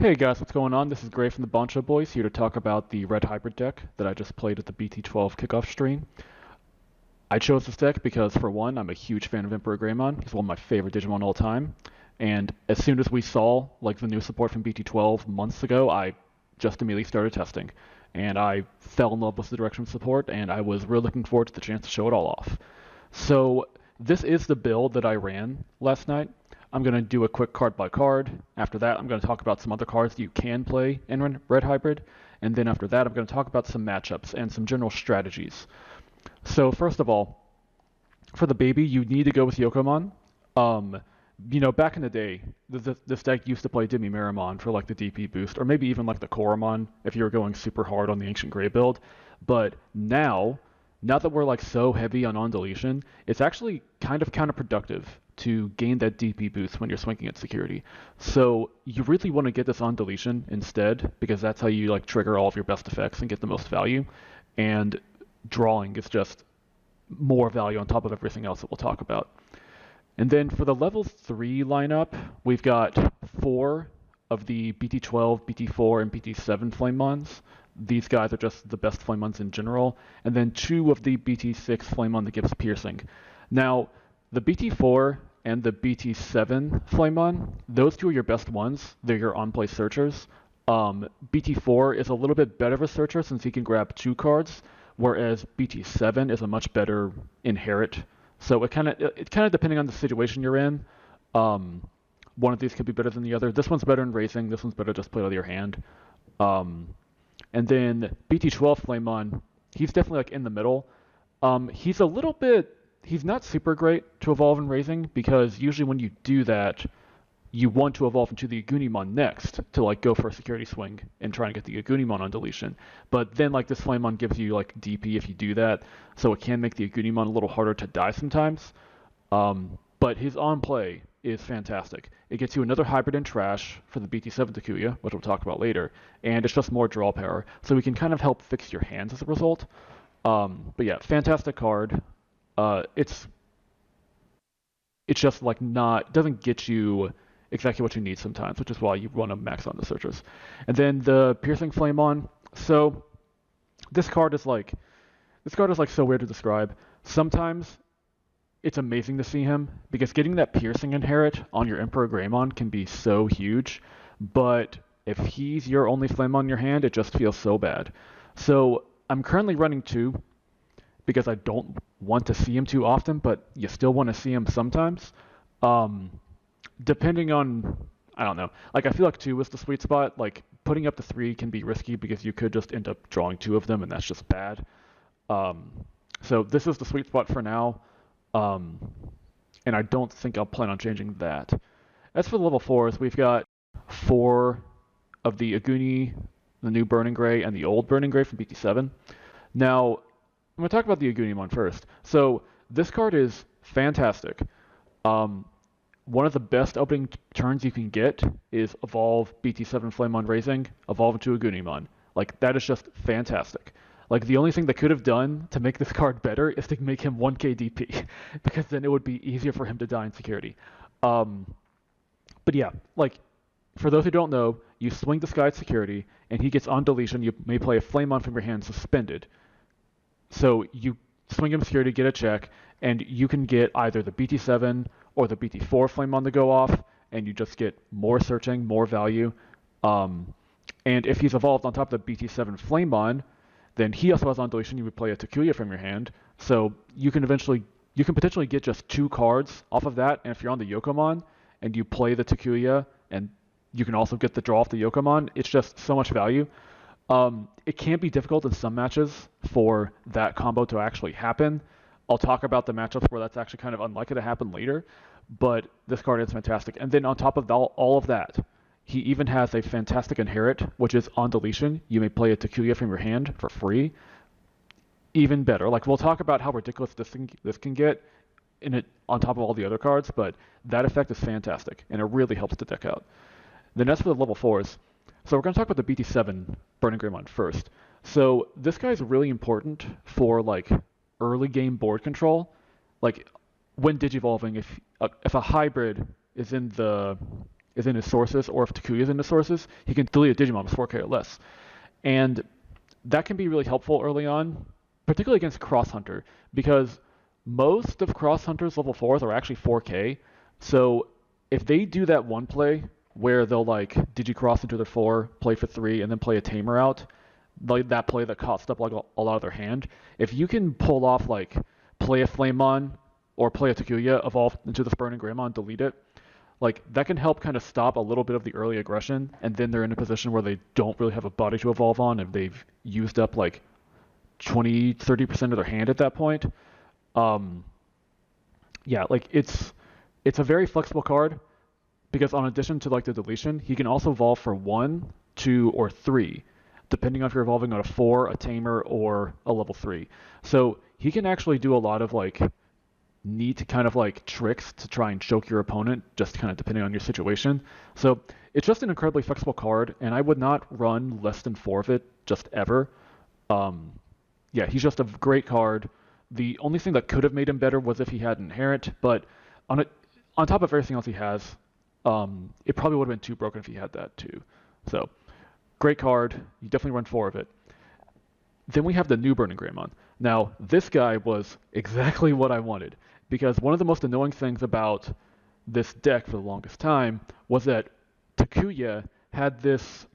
Hey guys, what's going on? This is Gray from the Bancho Boys here to talk about the red hybrid deck that I just played at the BT12 kickoff stream. I chose this deck because, for one, I'm a huge fan of Emperor Greymon. He's one of my favorite Digimon all time. And as soon as we saw the new support from BT12 months ago, I just immediately started testing. And I fell in love with the direction of support, and I was really looking forward to the chance to show it all off. So this is the build that I ran last night. I'm going to do a quick card by card. After that, I'm going to talk about some other cards that you can play in Red Hybrid. And then after that, I'm going to talk about some matchups and some general strategies. So first of all, for the baby, you need to go with Yokomon. Back in the day, this deck used to play Demi-Miramon for like the DP boost, or maybe even like the Koromon if you were going super hard on the Ancient Grey build. But now that we're like so heavy on deletion, it's actually kind of counterproductive to gain that DP boost when you're swinging at security. So you really want to get this on deletion instead, because that's how you like trigger all of your best effects and get the most value. And drawing is just more value on top of everything else that we'll talk about. And then for the level 3 lineup, we've got 4 of the BT12, BT4, and BT7 Flamemons. These guys are just the best Flamemons in general. And then 2 of the BT6 Flamemon that gives piercing. Now, the BT4 and the BT7 Flamemon, those 2 are your best ones. They're your on-play searchers. BT4 is a little bit better of a searcher since he can grab 2 cards, whereas BT7 is a much better inherit. So it kind of depending on the situation you're in. One of these could be better than the other. This one's better in raising. This one's better just played out of your hand. And then BT12 Flamemon, he's definitely like in the middle. He's not super great to evolve in raising, because usually when you do that, you want to evolve into the Agunimon next to like go for a security swing and try and get the Agunimon on deletion. But then like this Flamemon gives you like DP if you do that, so it can make the Agunimon a little harder to die sometimes. But his on play is fantastic. It gets you another hybrid in trash for the BT7 Takuya, which we'll talk about later, and it's just more draw power, so we can kind of help fix your hands as a result. But yeah, fantastic card. It's just like doesn't get you exactly what you need sometimes, which is why you want to max on the searchers. And then the Piercing Flamemon. So this card is like so weird to describe. Sometimes it's amazing to see him, because getting that Piercing inherit on your Emperor Greymon can be so huge, but if he's your only Flamemon in your hand, it just feels so bad. So I'm currently running 2, because I don't want to see him too often, but you still want to see him sometimes. Depending on, I don't know, like I feel like 2 is the sweet spot. Like putting up to 3 can be risky because you could just end up drawing 2 of them, and that's just bad. So this is the sweet spot for now, and I don't think I'll plan on changing that. As for the level 4s, we've got 4 of the Aguni, the new Burning Gray, and the old Burning Gray from BT7. Now, I'm going to talk about the Agunimon first. So this card is fantastic. One of the best opening turns you can get is evolve BT7 Flamemon Raising, evolve into Agunimon. Like, that is just fantastic. Like, the only thing they could have done to make this card better is to make him 1k DP, because then it would be easier for him to die in security. But yeah, like, for those who don't know, you swing this guy at security, and he gets on deletion. You may play a Flamemon from your hand suspended. So you swing him security, get a check, and you can get either the BT7 or the BT4 Flamemon to go off, and you just get more searching, more value. And if he's evolved on top of the BT7 Flamemon, then he also has on deletion. You would play a Takuya from your hand, so you can potentially get just 2 cards off of that. And if you're on the Yokomon and you play the Takuya, and you can also get the draw off the Yokomon, it's just so much value. It can be difficult in some matches for that combo to actually happen. I'll talk about the matchups where that's actually kind of unlikely to happen later, but this card is fantastic. And then on top of all of that, he even has a fantastic inherit, which is on deletion. You may play a Takuya from your hand for free. Even better. Like, we'll talk about how ridiculous this can get on top of all the other cards, but that effect is fantastic, and it really helps the deck out. Then as for the level 4s, so we're going to talk about the BT7 Burning Greymon first. So this guy is really important for like early game board control. Like when digivolving, if a hybrid is in the is in his sources, or if Takuya is in his sources, he can delete a Digimon with 4K or less. And that can be really helpful early on, particularly against Cross Hunter, because most of Cross Hunter's level 4s are actually 4K. So if they do that one play where they'll like Digicross into their 4, play for 3, and then play a Tamer out, like that play that costs up like a lot of their hand, if you can pull off like play a Flamemon or play a Takuya, evolve into this Burning Greymon, delete it, like that can help kind of stop a little bit of the early aggression, and then they're in a position where they don't really have a body to evolve on if they've used up like 20-30% of their hand at that point. Yeah, like it's a very flexible card because in addition to like the deletion, he can also evolve for 1, 2, or 3, depending on if you're evolving on a 4, a Tamer, or a level 3. So he can actually do a lot of like neat kind of like tricks to try and choke your opponent, just kind of depending on your situation. So it's just an incredibly flexible card, and I would not run less than 4 of it just ever. Yeah, he's just a great card. The only thing that could have made him better was if he had Inherent, but on top of everything else he has, it probably would have been too broken if he had that too. So, great card. You definitely run 4 of it. Then we have the new Burning Greymon. Now, this guy was exactly what I wanted, because one of the most annoying things about this deck for the longest time was that Takuya had this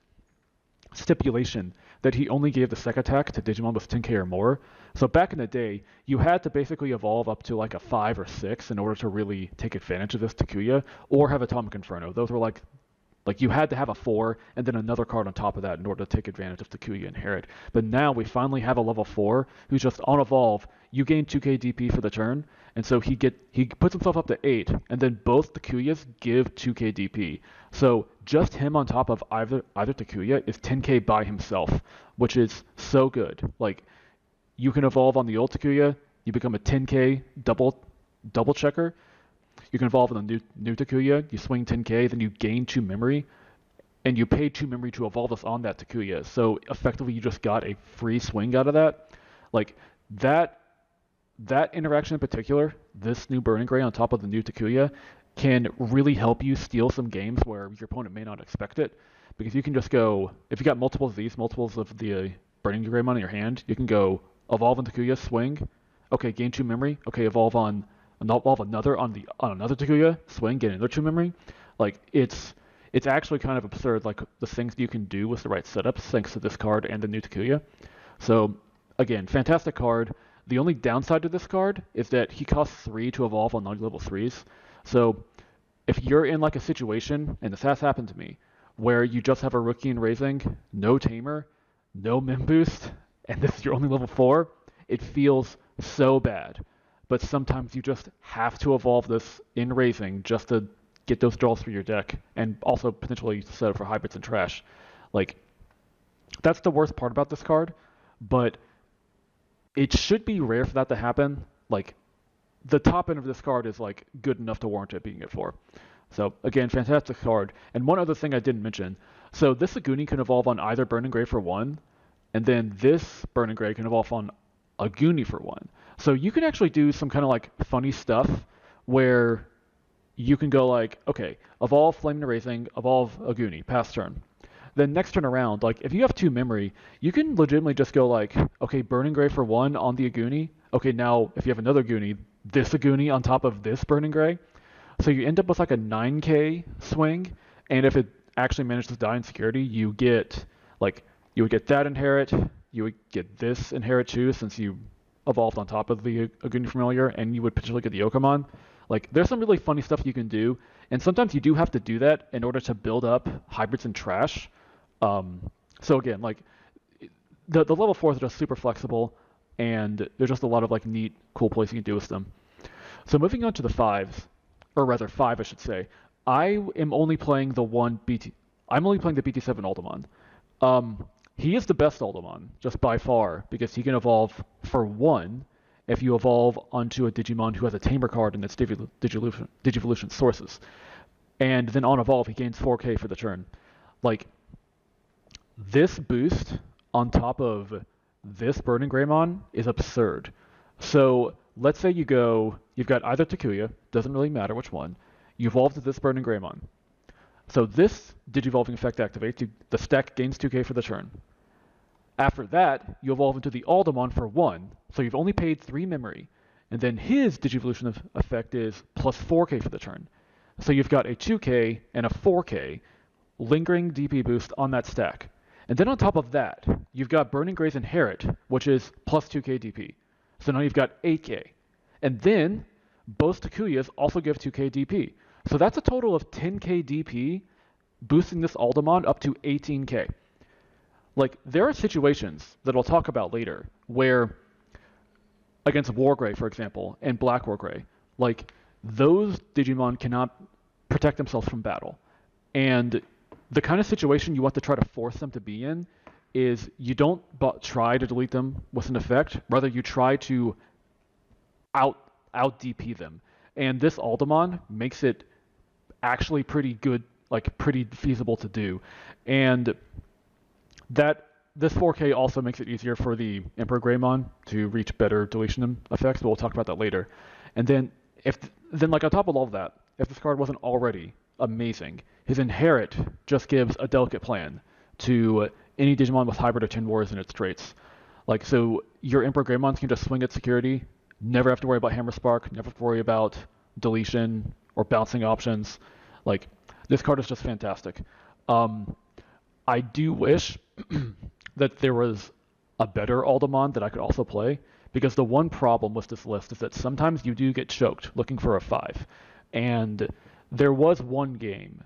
stipulation that he only gave the sec attack to Digimon with 10k or more. So back in the day, you had to basically evolve up to like a 5 or 6 in order to really take advantage of this Takuya, or have Atomic Inferno. Those were like you had to have a 4 and then another card on top of that in order to take advantage of Takuya Inherit. But now we finally have a level 4 who's just on evolve. You gain 2k DP for the turn, and so he puts himself up to 8, and then both Takuyas give 2k DP. So just him on top of either Takuya is 10k by himself, which is so good. Like, you can evolve on the old Takuya, you become a 10k double checker. You can evolve on the new Takuya, you swing 10k, then you gain 2 memory, and you pay 2 memory to evolve us on that Takuya. So effectively you just got a free swing out of that. Like, that interaction in particular, this new Burning Gray on top of the new Takuya, can really help you steal some games where your opponent may not expect it. Because you can just go, if you got multiples of the Burning Greymon in your hand, you can go evolve on Takuya, swing, okay, gain 2 memory, okay, evolve another on another Takuya, swing, get another 2 memory. Like, it's actually kind of absurd, like the things you can do with the right setups thanks to this card and the new Takuya. So again, fantastic card. The only downside to this card is that he costs 3 to evolve on non-level 3s. So if you're in like a situation, and this has happened to me, where you just have a rookie in Raising, no Tamer, no Mim Boost, and this is your only level 4, it feels so bad. But sometimes you just have to evolve this in Raising just to get those draws for your deck, and also potentially set up for hybrids and trash. Like, that's the worst part about this card, but it should be rare for that to happen. Like, the top end of this card is like good enough to warrant it being at 4. So again, fantastic card. And one other thing I didn't mention, so this Aguni can evolve on either Burning Gray for 1, and then this Burning Gray can evolve on Aguni for 1. So you can actually do some kind of like funny stuff where you can go like, okay, evolve Flame and Raising, evolve Aguni, pass turn. Then next turn around, like if you have 2 memory, you can legitimately just go like, okay, Burning Gray for 1 on the Aguni. Okay, now if you have another Aguni, this Aguni on top of this Burning Gray. So you end up with like a 9k swing, and if it actually manages to die in security, you would get that Inherit, you would get this Inherit too, since you evolved on top of the Aguni Familiar, and you would potentially get the Yokomon. Like, there's some really funny stuff you can do, and sometimes you do have to do that in order to build up hybrids and trash. So again, like, the level 4s are just super flexible, and there's just a lot of like neat, cool plays you can do with them. So moving on to the 5s, or rather 5 I should say, I am only playing the BT7 Ultimon. He is the best Ultimon, just by far, because he can evolve for 1 if you evolve onto a Digimon who has a Tamer card in its Digivolution sources. And then on evolve, he gains 4k for the turn. Like, this boost on top of this Burning Greymon is absurd. So let's say you've got either Takuya, doesn't really matter which one, you evolve to this Burning Greymon. So this Digivolving effect activates, the stack gains 2k for the turn. After that, you evolve into the Aldemon for 1, so you've only paid 3 memory. And then his Digivolution effect is plus 4k for the turn. So you've got a 2k and a 4k lingering DP boost on that stack. And then on top of that, you've got Burning Gray's Inherit, which is plus 2k DP. So now you've got 8k. And then both Takuyas also give 2k DP. So that's a total of 10k DP, boosting this Aldemon up to 18k. Like, there are situations that I'll talk about later where, against Wargray, for example, and Black Wargray, like, those Digimon cannot protect themselves from battle. And the kind of situation you want to try to force them to be in is you don't try to delete them with an effect, rather you try to out DP them. And this Aldemon makes it actually pretty good, like pretty feasible to do. And that this 4K also makes it easier for the Emperor Greymon to reach better deletion effects, but we'll talk about that later. And then like on top of all of that, if this card wasn't already amazing, his Inherit just gives a delicate plan to any Digimon with Hybrid or Tin Wars in its traits. Like, so your Emperor Greymons can just swing at security, never have to worry about Hammer Spark, never have to worry about deletion or bouncing options. Like, this card is just fantastic. I do wish that there was a better Aldemon that I could also play, because the one problem with this list is that sometimes you do get choked looking for a 5. And there was one game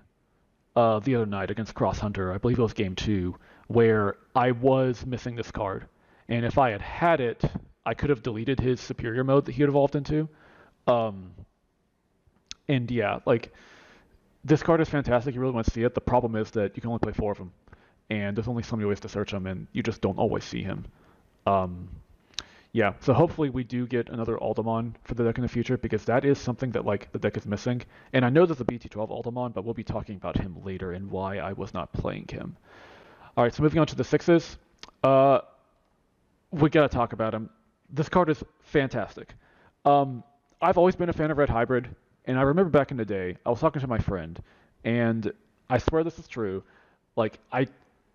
the other night against Cross Hunter, I believe it was game 2, where I was missing this card. And if I had had it, I could have deleted his superior mode that he had evolved into. And yeah, like, this card is fantastic. You really want to see it. The problem is that you can only play 4 of them. And there's only so many ways to search him, and you just don't always see him. Yeah, so hopefully we do get another Aldemon for the deck in the future, because that is something that, like, the deck is missing. And I know there's a BT12 Aldemon, but we'll be talking about him later and why I was not playing him. All right, so moving on to the 6s. We gotta talk about him. This card is fantastic. I've always been a fan of Red Hybrid, and I remember back in the day, I was talking to my friend, and I swear this is true, like,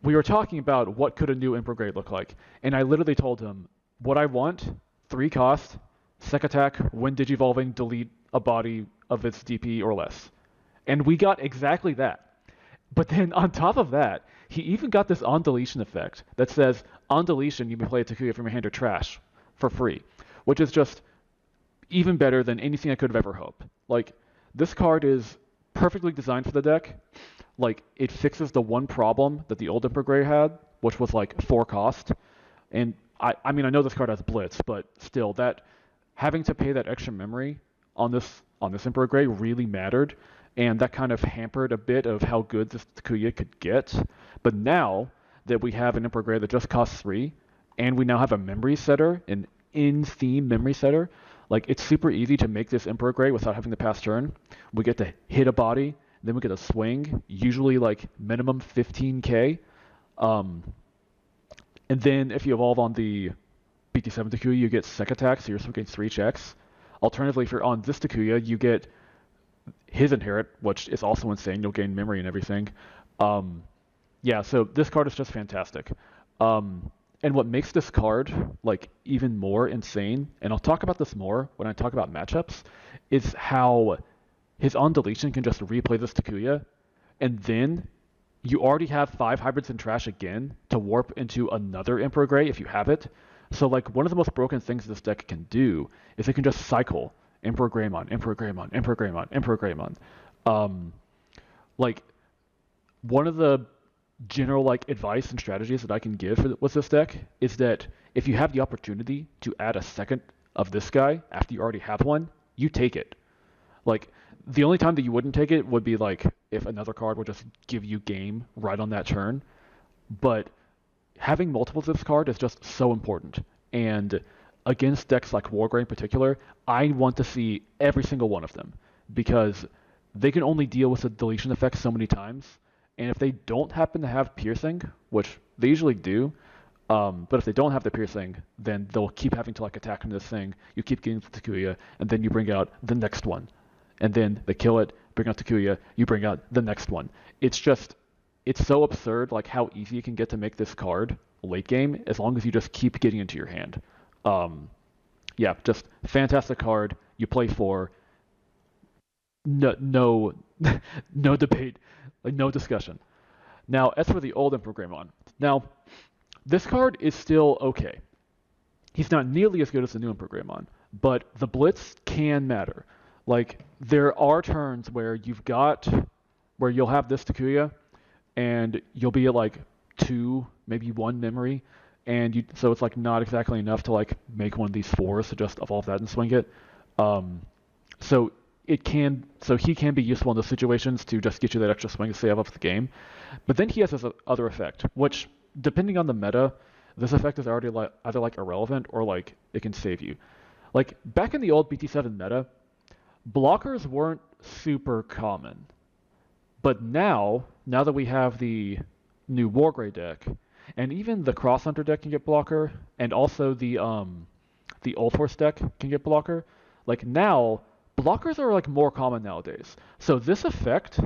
we were talking about what could a new Emperor Grey look like, and I literally told him, what I want, 3 cost, sec attack, when digivolving, delete a body of its DP or less. And we got exactly that. But then on top of that, he even got this on deletion effect that says, on deletion, you may play a Takuya from your hand or trash for free, which is just even better than anything I could have ever hoped. Like, this card is perfectly designed for the deck. Like, it fixes the one problem that the old Emperor Grey had, which was like 4 cost. And I mean, I know this card has Blitz, but still, that having to pay that extra memory on this Emperor Grey really mattered, and that kind of hampered a bit of how good this Takuya could get. But now that we have an Emperor Grey that just costs 3, and we now have a memory setter, an in-theme memory setter, like, it's super easy to make this Emperor Grey without having to pass turn. We get to hit a body, then we get a swing, usually like minimum 15k. And then if you evolve on the BT7 Takuya, you get sec attack, so you're swinging 3 checks. Alternatively, if you're on this Takuya, you get his Inherit, which is also insane. You'll gain memory and everything. Yeah, so this card is just fantastic. And what makes this card, like, even more insane, and I'll talk about this more when I talk about matchups, is how his on deletion can just replay this Takuya, and then you already have 5 hybrids in trash again to warp into another Emperor Grey if you have it. So, like, one of the most broken things this deck can do is it can just cycle Emperor Greymon, Emperor Greymon, Emperor Greymon, Emperor Greymon. Like, one of the general, like, advice and strategies that I can give with this deck is that if you have the opportunity to add a second of this guy after you already have one, you take it. Like, the only time that you wouldn't take it would be, like, if another card would just give you game right on that turn. But having multiples of this card is just so important. And against decks like Wargray in particular, I want to see every single one of them, because they can only deal with the deletion effect so many times. And if they don't happen to have piercing, which they usually do, but if they don't have the piercing, then they'll keep having to, like, attack into this thing. You keep getting the Takuya, and then you bring out the next one. And then they kill it, bring out Takuya, you bring out the next one. It's just, it's so absurd, like how easy it can get to make this card late game, as long as you just keep getting into your hand. Um, yeah, just fantastic card. You play for no no debate, like no discussion. Now, as for the old Emperor Greymon, now this card is still okay. He's not nearly as good as the new Emperor Greymon, but the blitz can matter. Like there are turns where you'll have this Takuya, and you'll be at like 2, maybe 1 memory, and so it's like not exactly enough to like make one of these 4s to just evolve that and swing it. Um, so he can be useful in those situations to just get you that extra swing to save up the game. But then he has this other effect, which depending on the meta, this effect is already like either like irrelevant or like it can save you. Like back in the old BT7 meta, blockers weren't super common. But now that we have the new Wargrey deck, and even the Cross Hunter deck can get blocker, and also the Old Horse deck can get blocker, like now blockers are like more common nowadays. So this effect,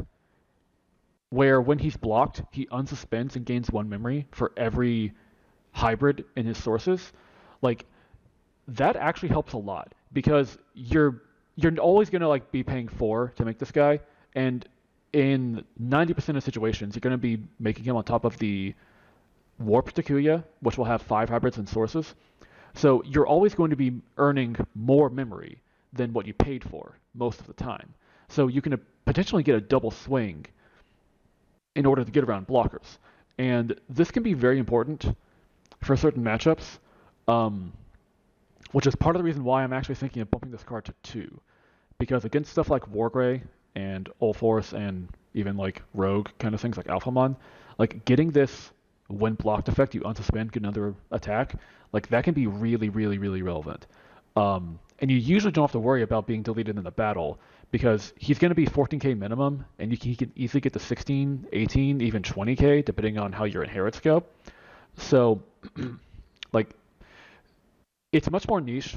where when he's blocked, he unsuspends and gains 1 memory for every hybrid in his sources, like that actually helps a lot because you're always gonna like be paying 4 to make this guy, and in 90% of situations, you're gonna be making him on top of the Warp Takuya, which will have 5 hybrids and sources. So you're always going to be earning more memory than what you paid for most of the time. So you can potentially get a double swing in order to get around blockers. And this can be very important for certain matchups, which is part of the reason why I'm actually thinking of bumping this card to 2. Because against stuff like Wargrey and Ulforce and even like Rogue kind of things like Alphamon, like getting this when blocked effect, you unsuspend, get another attack, like that can be really, really, really relevant. And you usually don't have to worry about being deleted in the battle because he's going to be 14k minimum, and he can easily get to 16, 18, even 20k depending on how your inherits go. So, like, it's much more niche,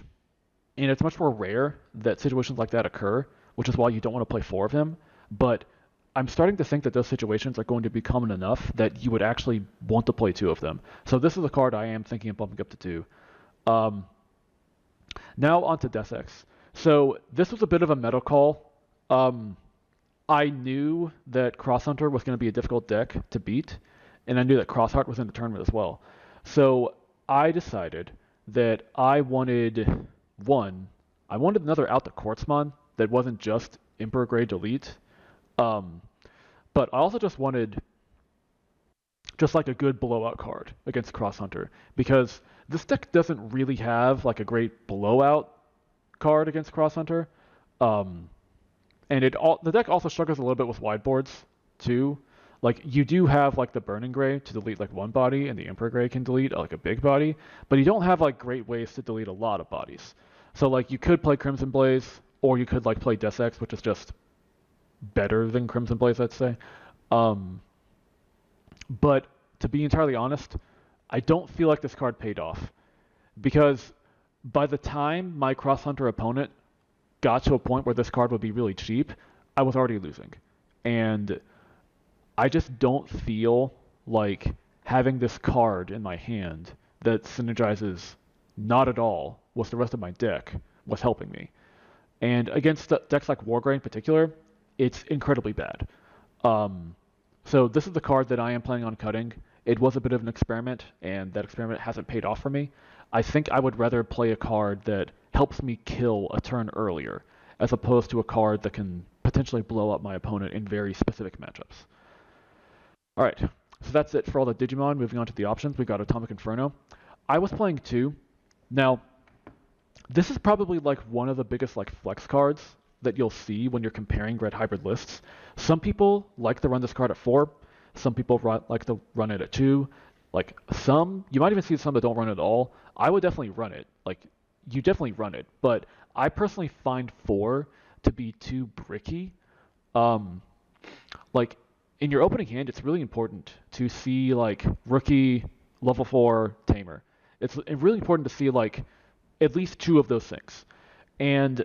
and it's much more rare that situations like that occur, which is why you don't want to play 4 of him. But I'm starting to think that those situations are going to be common enough that you would actually want to play 2 of them. So this is a card I am thinking of bumping up to 2. Now on to Death Ex. So this was a bit of a meta call. I knew that Cross Hunter was going to be a difficult deck to beat, and I knew that Crossheart was in the tournament as well. So I decided that I wanted another out the Quartzmon that wasn't just Emperor Grey Delete. But I also just wanted like a good blowout card against Cross Hunter, because this deck doesn't really have like a great blowout card against Cross Hunter. And the deck also struggles a little bit with wide boards too. Like you do have like the Burning Grey to delete like 1 body, and the Emperor Grey can delete like a big body, but you don't have like great ways to delete a lot of bodies. So like you could play Crimson Blaze, or you could like play Death Ex, which is just better than Crimson Blaze, I'd say. But to be entirely honest, I don't feel like this card paid off, because by the time my Cross Hunter opponent got to a point where this card would be really cheap, I was already losing. And I just don't feel like having this card in my hand that synergizes not at all with the rest of my deck was helping me. And against decks like Wargrey in particular, it's incredibly bad. So this is the card that I am planning on cutting. It was a bit of an experiment, and that experiment hasn't paid off for me. I think I would rather play a card that helps me kill a turn earlier, as opposed to a card that can potentially blow up my opponent in very specific matchups. Alright, so that's it for all the Digimon. Moving on to the options, we got Atomic Inferno. I was playing 2. Now, this is probably like one of the biggest like flex cards that you'll see when you're comparing red hybrid lists. Some people like to run this card at 4. Some people like to run it at 2. Like you might even see some that don't run it at all. I would definitely run it. Like you definitely run it, but I personally find 4 to be too bricky. Like in your opening hand, it's really important to see like rookie level 4 tamer. It's really important to see like at least 2 of those things. And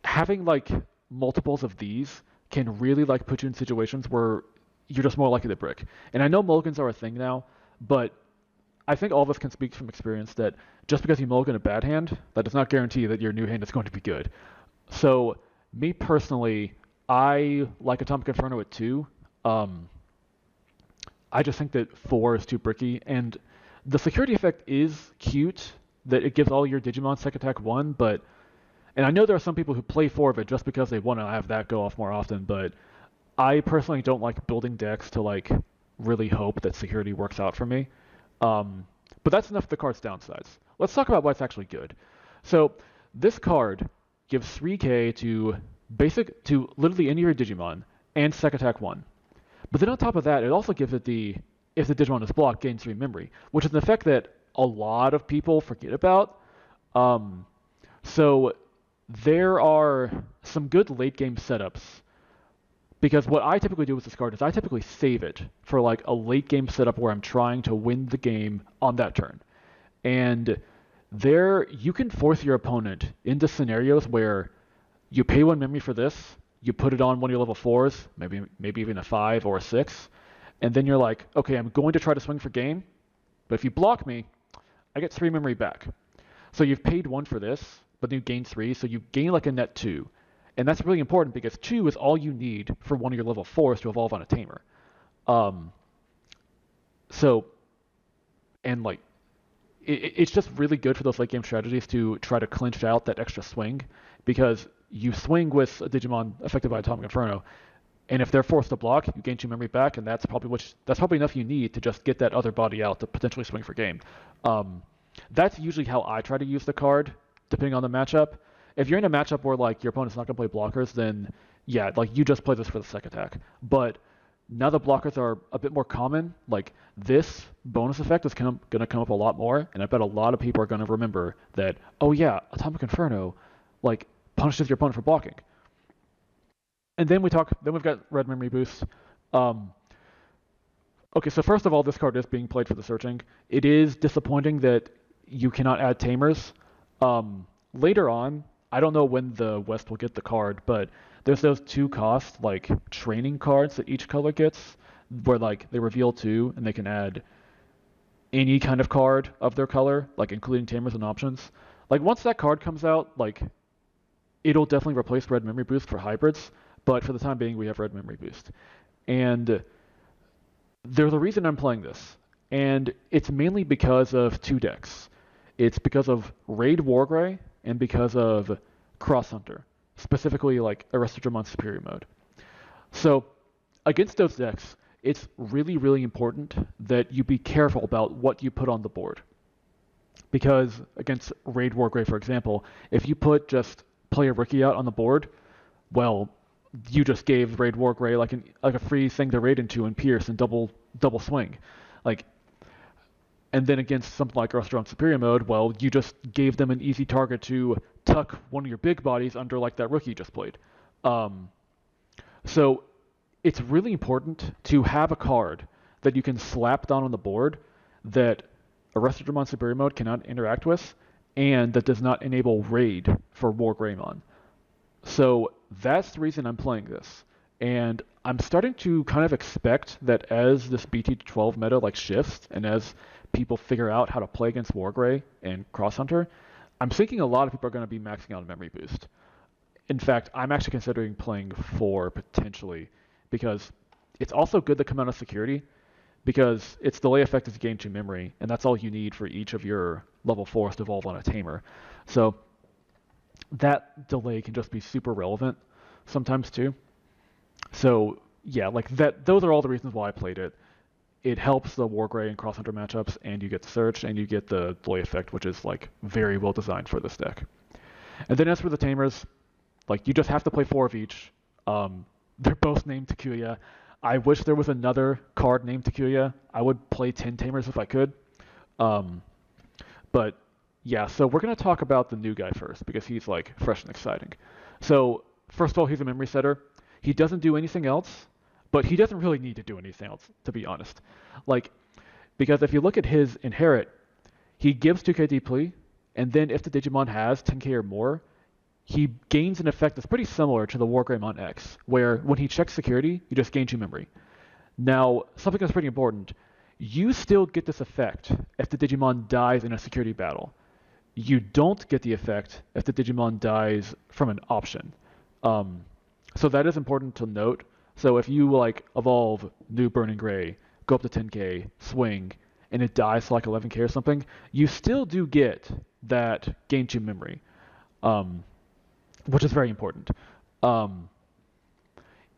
having like multiples of these can really like put you in situations where you're just more likely to brick. And I know mulligans are a thing now, but I think all of us can speak from experience that just because you mulligan a bad hand, that does not guarantee that your new hand is going to be good. So, me personally, I like Atomic Inferno at 2. Um, I just think that 4 is too bricky, and the security effect is cute, that it gives all your Digimon second attack 1, but, and I know there are some people who play 4 of it just because they want to have that go off more often, but I personally don't like building decks to like really hope that security works out for me. Um, but that's enough of the card's downsides. Let's talk about why it's actually good. So this card gives 3k to literally any of your Digimon and Sec Attack 1. But then on top of that, it also gives it if the Digimon is blocked, gain 3 memory, which is an effect that a lot of people forget about. Um, so there are some good late game setups because what I typically do with this card is I typically save it for like a late game setup where I'm trying to win the game on that turn. And there you can force your opponent into scenarios where you pay 1 memory for this, you put it on one of your level 4s, maybe even a 5 or a 6, and then you're like, okay, I'm going to try to swing for game, but if you block me, I get 3 memory back. So you've paid 1 for this, but then you gain 3, so you gain like a net 2. And that's really important because 2 is all you need for one of your level 4s to evolve on a tamer. Um, so, and like, it's just really good for those late game strategies to try to clinch out that extra swing because you swing with a Digimon affected by Atomic Inferno, and if they're forced to block, you gain 2 memory back, and that's probably enough you need to just get that other body out to potentially swing for game. That's usually how I try to use the card, depending on the matchup. If you're in a matchup where like your opponent's not gonna play blockers, then yeah, like you just play this for the second attack. But now that blockers are a bit more common, like this bonus effect is going to come up a lot more, and I bet a lot of people are going to remember that, oh yeah, Atomic Inferno, like, punishes your opponent for blocking. And then we've got Red Memory Boost. Um, okay, so first of all, this card is being played for the searching. It is disappointing that you cannot add tamers. Later on, I don't know when the West will get the card, but there's those 2 cost like training cards that each color gets, where like they reveal 2 and they can add any kind of card of their color, like including tamers and options. Like once that card comes out, like it'll definitely replace Red Memory Boost for hybrids, but for the time being, we have Red Memory Boost. And there's a reason I'm playing this, and it's mainly because of 2 decks. It's because of Raid Wargrey and because of Cross Hunter, specifically like Arrested Dramon Superior Mode. So against those decks, it's really, really important that you be careful about what you put on the board. Because against Raid Wargrey, for example, if you put just play a Rookie out on the board, well, you just gave Raid Wargrey like a free thing to raid into and pierce and double swing. Like, and then against something like Arrested Dramon Superior Mode, well, you just gave them an easy target to tuck one of your big bodies under like that Rookie just played. So it's really important to have a card that you can slap down on the board that Arrested Dramon Superior Mode cannot interact with, and that does not enable Raid for Wargreymon. So that's the reason I'm playing this. And I'm starting to kind of expect that as this BT12 meta like shifts, and as people figure out how to play against Wargrey and Cross Hunter, I'm thinking a lot of people are going to be maxing out a memory boost. In fact, I'm actually considering playing 4 potentially, because it's also good to come out of security, because its delay effect is gain 2 memory, and that's all you need for each of your level 4s to evolve on a tamer. So that delay can just be super relevant sometimes too. So yeah, like that. Those are all the reasons why I played it. It helps the Wargrey and Cross Hunter matchups, and you get Search, and you get the delay effect, which is like very well designed for this deck. And then as for the Tamers, like you just have to play 4 of each. They're both named Takuya. I wish there was another card named Takuya. I would play 10 Tamers if I could. But yeah, so we're going to talk about the new guy first, because he's like fresh and exciting. So first of all, he's a memory setter. He doesn't do anything else, but he doesn't really need to do anything else, to be honest. Like, because if you look at his inherit, he gives 2k deeply, and then if the Digimon has 10k or more, he gains an effect that's pretty similar to the Wargreymon X, where when he checks security, you just gain 2 memory. Now, something that's pretty important, you still get this effect if the Digimon dies in a security battle. You don't get the effect if the Digimon dies from an option. So that is important to note. So if you like evolve New Burning Gray, go up to 10k, swing, and it dies to like 11k or something, you still do get that gain 2 memory, which is very important.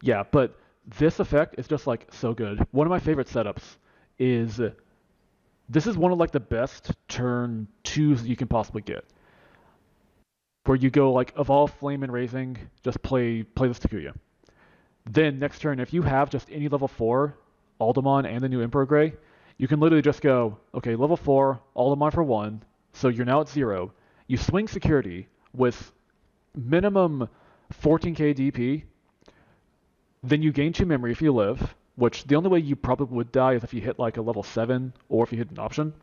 Yeah, but this effect is just like so good. One of my favorite setups is this is one of like the best turn 2s you can possibly get, where you go like evolve Flame and Raising, just play this Takuya. Then next turn, if you have just any level 4 Aldemon and the new Emperor Gray, you can literally just go, okay, level 4 Aldemon for 1, so you're now at 0. You swing security with minimum 14k DP, then you gain 2 memory if you live, which the only way you probably would die is if you hit like a level 7 or if you hit an option.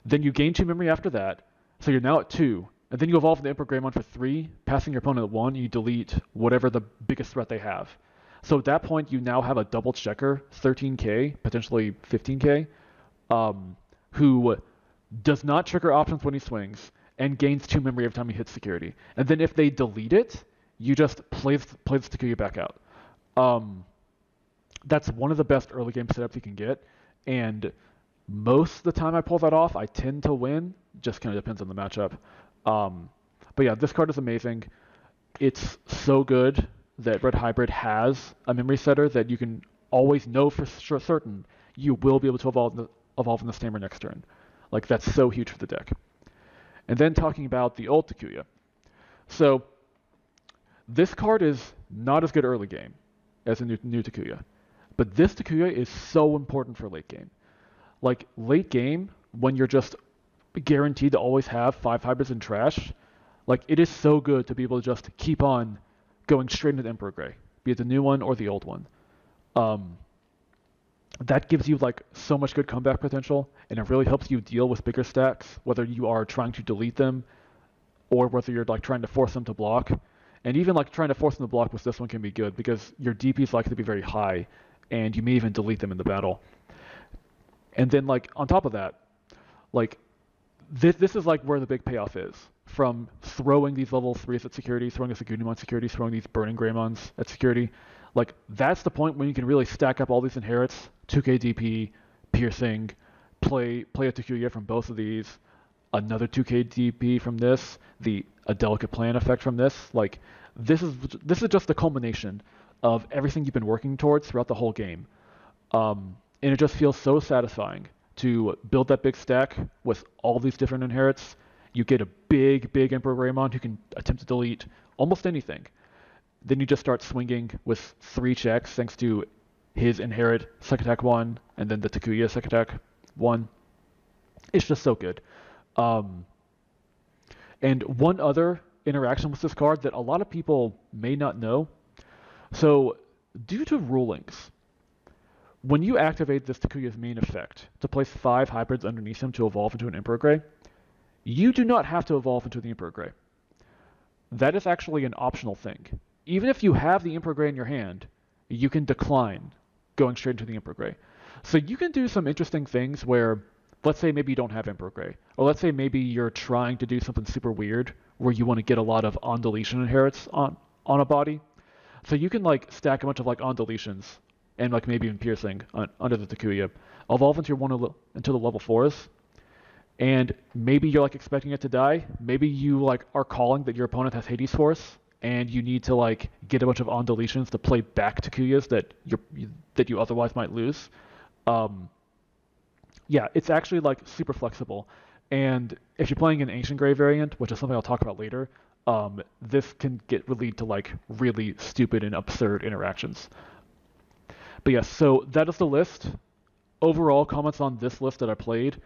Then you gain 2 memory after that, so you're now at 2. And then you evolve the Emperor Greymon for 3, passing your opponent at 1, you delete whatever the biggest threat they have. So at that point, you now have a double checker, 13k, potentially 15k, who does not trigger options when he swings, and gains 2 memory every time he hits security. And then if they delete it, you just play the Takuya back out. That's one of the best early game setups you can get, and most of the time I pull that off, I tend to win. Just kind of depends on the matchup. But yeah, this card is amazing. It's so good that Red Hybrid has a memory setter that you can always know for sure certain you will be able to evolve in this tamer next turn. Like, that's so huge for the deck. And then talking about the old Takuya. So this card is not as good early game as a new Takuya. But this Takuya is so important for late game. Like, late game, when you're just guaranteed to always have 5 hybrids in trash, like, it is so good to be able to just keep on going straight into the Emperor Gray, be it the new one or the old one. That gives you like so much good comeback potential, and it really helps you deal with bigger stacks, whether you are trying to delete them or whether you're like trying to force them to block. And even like trying to force them to block with this one can be good because your DP is likely to be very high, and you may even delete them in the battle. And then like on top of that, like this is like where the big payoff is from throwing these level 3s at security, throwing this Agumon security, throwing these Burning Greymons at security. Like, that's the point when you can really stack up all these inherits, 2k DP, piercing, play a Takuya from both of these, another 2k DP from this, a delicate plan effect from this. Like, this is just the culmination of everything you've been working towards throughout the whole game. And it just feels so satisfying to build that big stack with all these different inherits. You get a big Emperor Greymon who can attempt to delete almost anything. Then you just start swinging with 3 checks thanks to his inherit second attack 1 and then the Takuya second attack 1. It's just so good. And one other interaction with this card that a lot of people may not know. So due to rulings, when you activate this Takuya's main effect to place 5 hybrids underneath him to evolve into an Emperor Grey, you do not have to evolve into the Emperor Grey. That is actually an optional thing. Even if you have the Emperor Grey in your hand, you can decline going straight into the Emperor Grey. So you can do some interesting things where, let's say maybe you don't have Emperor Grey, or let's say maybe you're trying to do something super weird where you want to get a lot of on deletion inherits on a body. So you can like stack a bunch of like on deletions and like maybe even piercing under the Takuya, evolve into the level 4s, and maybe you're like expecting it to die. Maybe you like are calling that your opponent has Hades Force, and you need to like get a bunch of on deletions to play back Takuyas that you otherwise might lose. Yeah, it's actually like super flexible. And if you're playing an Ancient Grey variant, which is something I'll talk about later, this can lead to like really stupid and absurd interactions. But yes, so that is the list. Overall comments on this list that I played,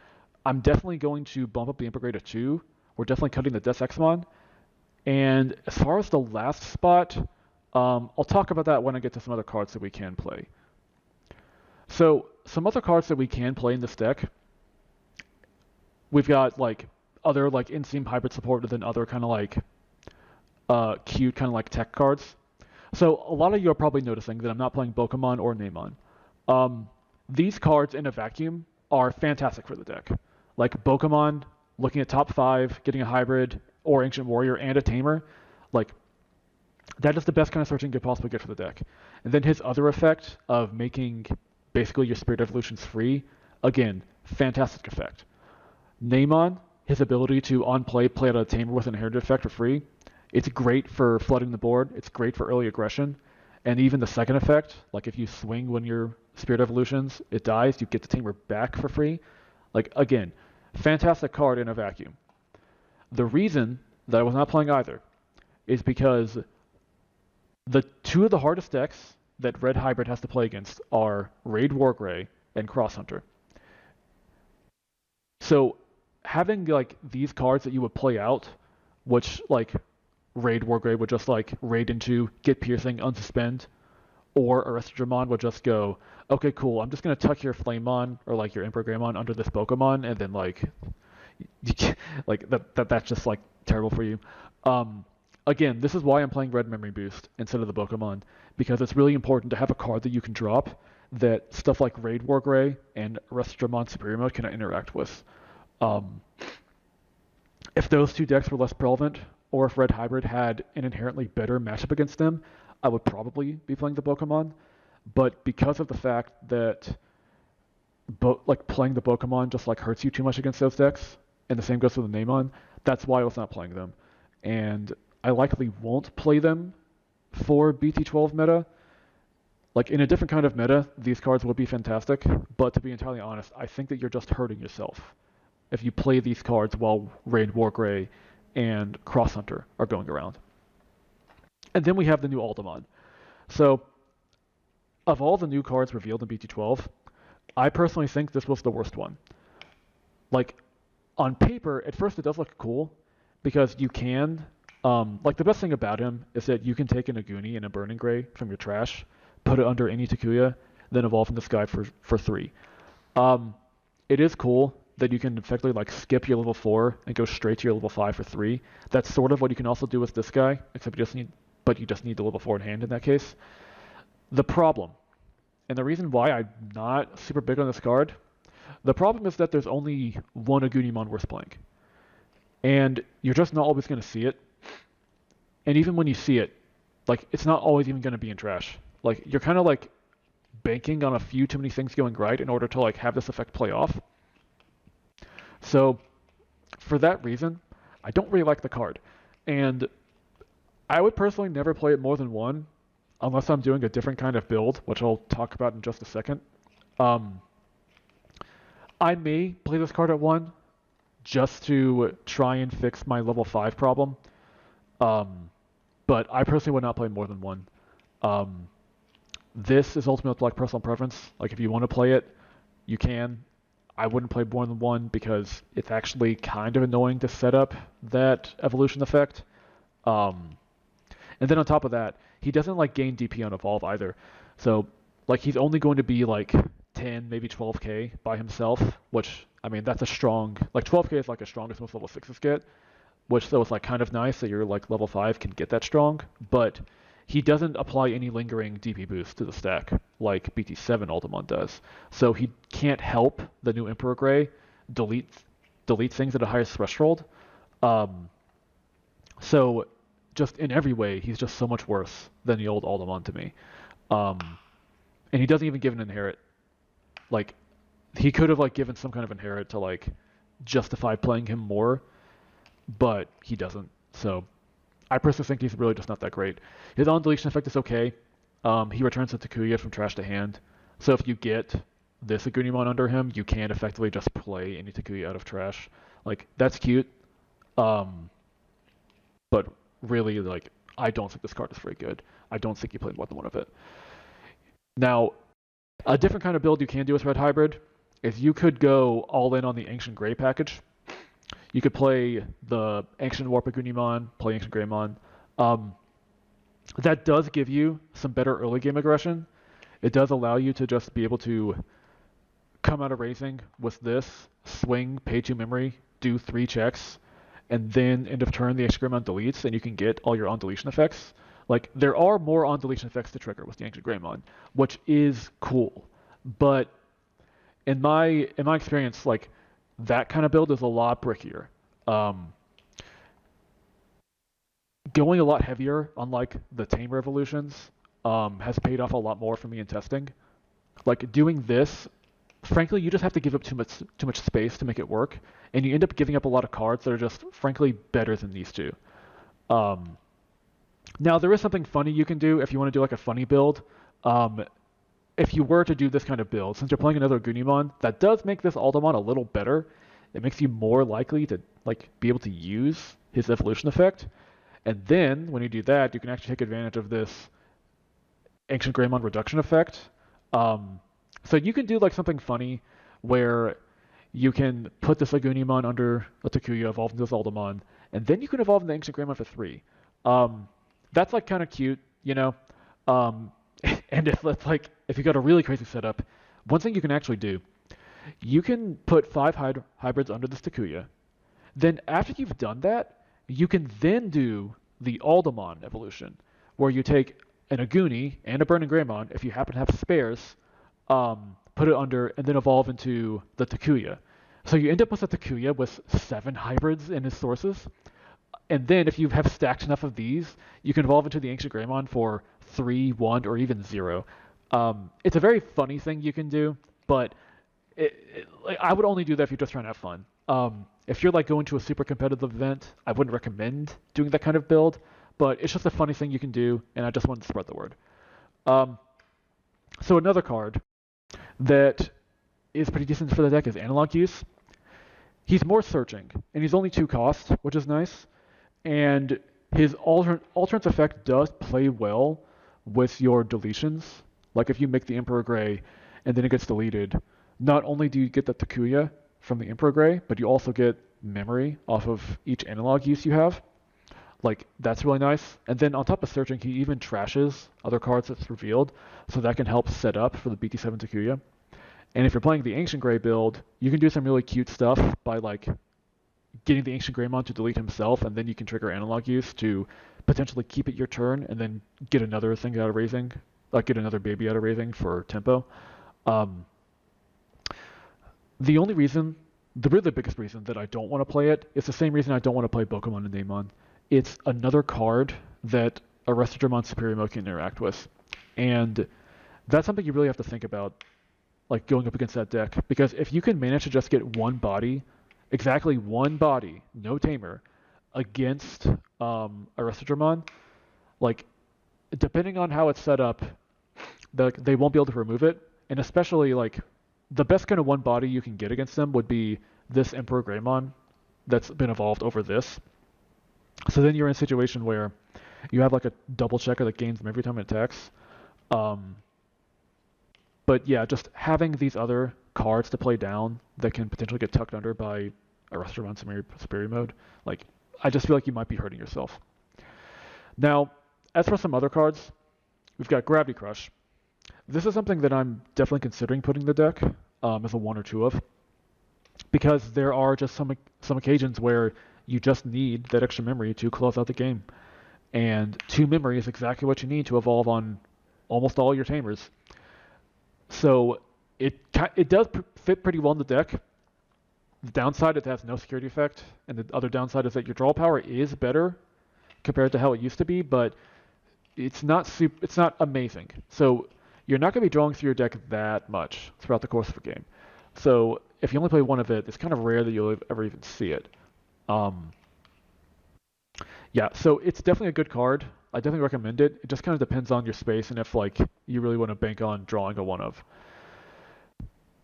I'm definitely going to bump up the Emperor Grey to 2. We're definitely cutting the Death Exmon. And as far as the last spot, I'll talk about that when I get to some other cards that we can play. So some other cards that we can play in this deck, we've got like other like in-seam hybrid support and then other kind of like cute kind of like tech cards. So a lot of you are probably noticing that I'm not playing Pokemon or Namon. Um, these cards in a vacuum are fantastic for the deck. Like Pokemon, looking at top 5, getting a hybrid or Ancient Warrior and a Tamer, like that is the best kind of searching you could possibly get for the deck. And then his other effect of making basically your Spirit Evolutions free, again, fantastic effect. Namon, his ability to on play out a Tamer with an inherited effect for free, it's great for flooding the board, it's great for early aggression, and even the second effect, like if you swing when your Spirit Evolutions, it dies, you get the Tamer back for free. Like, again, fantastic card in a vacuum. The reason that I was not playing either is because the two of the hardest decks that Red Hybrid has to play against are Raid Wargrey and Cross Hunter. So having like these cards that you would play out, which like Raid Wargrey would just like raid into, get piercing, unsuspend, or Aristodramon would just go, okay, cool, I'm just gonna tuck your Flamemon or like your Emperor Greymon under this Pokemon, and then like, like that's just like terrible for you. Again, this is why I'm playing Red Memory Boost instead of the Pokemon, because it's really important to have a card that you can drop that stuff like Raid Wargrey and Aristodramon Superior Mode cannot interact with. If those two decks were less prevalent, or if Red Hybrid had an inherently better matchup against them, I would probably be playing the Pokemon. But because of the fact that like playing the Pokemon just like hurts you too much against those decks, and the same goes for the Namon, that's why I was not playing them. And I likely won't play them for BT12 meta. Like in a different kind of meta, these cards would be fantastic, but to be entirely honest, I think that you're just hurting yourself if you play these cards while Raid Wargrey and Cross Hunter are going around. And then we have the new Altamon. So, of all the new cards revealed in BT12, I personally think this was the worst one. Like, on paper, at first it does look cool, because you can, like the best thing about him is that you can take an Aguni and a Burning Gray from your trash, put it under any Takuya, then evolve in the sky for 3. It is cool that you can effectively like skip your level 4 and go straight to your level 5 for 3. That's sort of what you can also do with this guy, except you just need the level 4 in hand in that case. The problem, and the reason why I'm not super big on this card, the problem is that there's only one Agunimon worth playing. And you're just not always going to see it. And even when you see it, like it's not always even going to be in trash. Like you're kind of like banking on a few too many things going right in order to like have this effect play off. So for that reason, I don't really like the card. And I would personally never play it more than one, unless I'm doing a different kind of build, which I'll talk about in just a second. I may play this card at 1 just to try and fix my level 5 problem. But I personally would not play more than 1. This is ultimately like personal preference. Like if you want to play it, you can. I wouldn't play more than 1 because it's actually kind of annoying to set up that evolution effect. And then on top of that, he doesn't like gain DP on evolve either. So like he's only going to be like 10, maybe 12k by himself, which I mean that's a strong, like 12k is like as strong as most level 6s get, which so it's like kind of nice that your like level 5 can get that strong, but he doesn't apply any lingering DP boost to the stack like BT7 Altamon does. So he can't help the new Emperor Grey delete things at a higher threshold. So just in every way, he's just so much worse than the old Altamon to me. And he doesn't even give an inherit. Like, he could have like given some kind of inherit to like justify playing him more, but he doesn't. So I personally think he's really just not that great. His on-deletion effect is okay. He returns the Takuya from trash to hand. So if you get this Agunimon under him, you can effectively just play any Takuya out of trash. Like, that's cute. But really, like, I don't think this card is very good. I don't think you played more than one of it. Now, a different kind of build you can do with Red Hybrid is you could go all in on the Ancient Grey package. You could play the Ancient Warp Agunimon, play Ancient Greymon. That does give you some better early game aggression. It does allow you to just be able to come out of raising with this, swing, pay 2 memory, do 3 checks, and then end of turn the extra Greymon deletes, and you can get all your on deletion effects. Like there are more on deletion effects to trigger with the Ancient Greymon, which is cool. But in my experience, like that kind of build is a lot brickier. Um, Going a lot heavier on like the Tamer evolutions has paid off a lot more for me in testing. Like doing this, frankly, you just have to give up too much space to make it work, and you end up giving up a lot of cards that are just frankly better than these two. Um, Now there is something funny you can do if you want to do like a funny build. Um, if you were to do this kind of build, since you're playing another Gunimon, that does make this Altamon a little better. It makes you more likely to like be able to use his evolution effect. And then when you do that, you can actually take advantage of this Ancient Greymon reduction effect. Um, so you can do like something funny where you can put this Lagunimon under a Takuya, evolve into this Altamon, and then you can evolve into Ancient Greymon for 3. Um, that's like kind of cute, you know? Um, and if you got a really crazy setup, one thing you can actually do, you can put 5 hybrids under this Takuya. Then after you've done that, you can then do the Aldermon evolution, where you take an Aguni and a Burning Greymon, if you happen to have spares, put it under, and then evolve into the Takuya. So you end up with a Takuya with 7 hybrids in his sources, and then if you have stacked enough of these, you can evolve into the Ancient Greymon for 3, 1, or even 0. It's a very funny thing you can do, but like, I would only do that if you're just trying to have fun. If you're like going to a super competitive event, I wouldn't recommend doing that kind of build, but it's just a funny thing you can do, and I just wanted to spread the word. Um, so another card that is pretty decent for the deck is Analog Use. He's more searching, and he's only 2 cost, which is nice, and his alternate effect does play well with your deletions. Like if you make the Emperor Gray and then it gets deleted, not only do you get the Takuya from the Emperor Gray, but you also get memory off of each analog use you have. Like that's really nice. And then on top of searching, he even trashes other cards that's revealed, so that can help set up for the BT7 Takuya. And if you're playing the Ancient Gray build, you can do some really cute stuff by like getting the Ancient Greymon to delete himself, and then you can trigger analog use to potentially keep it your turn, and then get another thing out of raising, like get another baby out of raising for tempo. Um, the only reason, the really biggest reason that I don't want to play it is the same reason I don't want to play Pokemon and Daemon. It's another card that a Restormon Superior Mode can interact with, and that's something you really have to think about, like going up against that deck. Because if you can manage to just get one body, exactly one body, no tamer, against a Restormon, like depending on how it's set up, they won't be able to remove it, and especially like the best kind of one body you can get against them would be this Emperor Greymon that's been evolved over this. So then you're in a situation where you have like a double checker that gains them every time it attacks. Um, but yeah, just having these other cards to play down that can potentially get tucked under by a Restaurant Superior Mode, like I just feel like you might be hurting yourself. Now, as for some other cards, we've got Gravity Crush. This is something that I'm definitely considering putting in the deck as a 1 or 2 of, because there are just some occasions where you just need that extra memory to close out the game. And 2 memory is exactly what you need to evolve on almost all your tamers. So it does fit pretty well in the deck. The downside, it has no security effect, and the other downside is that your draw power is better compared to how it used to be, but it's not amazing. So you're not going to be drawing through your deck that much throughout the course of a game. So if you only play one of it, it's kind of rare that you'll ever even see it. Yeah, so it's definitely a good card. I definitely recommend it. It just kind of depends on your space and if like you really want to bank on drawing a one of.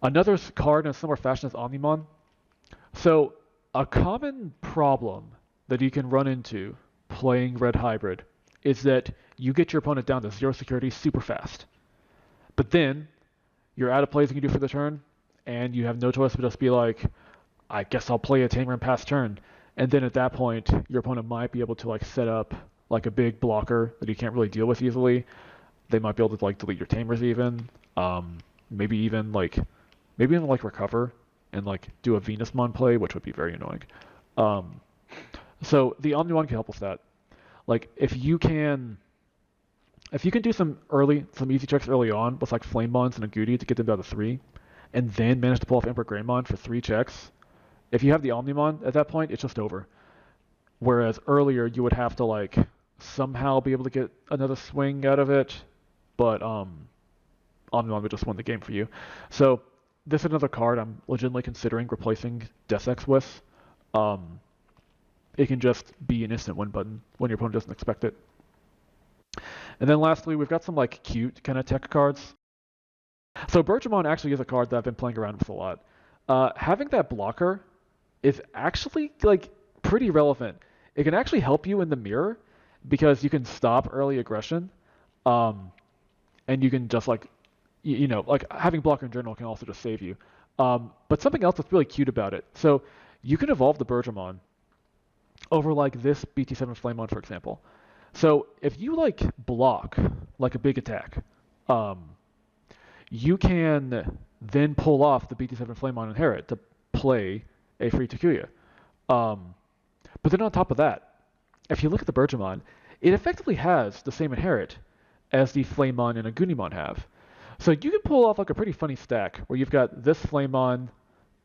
Another card in a similar fashion is Omnimon. So a common problem that you can run into playing Red Hybrid is that you get your opponent down to 0 security super fast. But then you're out of plays you can do for the turn, and you have no choice but just be like, I guess I'll play a Tamer and pass turn. And then at that point, your opponent might be able to like set up like a big blocker that you can't really deal with easily. They might be able to like delete your Tamers even. Maybe even like recover and like do a Venusmon play, which would be very annoying. So the Omnimon can help with that. Like if you can do some easy checks early on with like Flamemons and a Goody to get them down to 3, and then manage to pull off Emperor Greymon for 3 checks, if you have the Omnimon at that point, it's just over. Whereas earlier you would have to like somehow be able to get another swing out of it, but Omnimon would just win the game for you. So this is another card I'm legitimately considering replacing Death Ex with. Um, it can just be an instant win button when your opponent doesn't expect it. And then lastly, we've got some like cute kind of tech cards. So Bergamon actually is a card that I've been playing around with a lot. Having that blocker is actually like pretty relevant. It can actually help you in the mirror because you can stop early aggression, um, and you can just like like having blocker in general can also just save you. But something else that's really cute about it. So you can evolve the Bergamon over like this BT7 Flamemon, for example. So if you like block like a big attack, um, you can then pull off the BT7 Flamemon Inherit to play a free Takuya. Um, but then on top of that, if you look at the Bergamon, it effectively has the same Inherit as the Flamemon and a Gunimon have. So you can pull off like a pretty funny stack where you've got this Flamemon,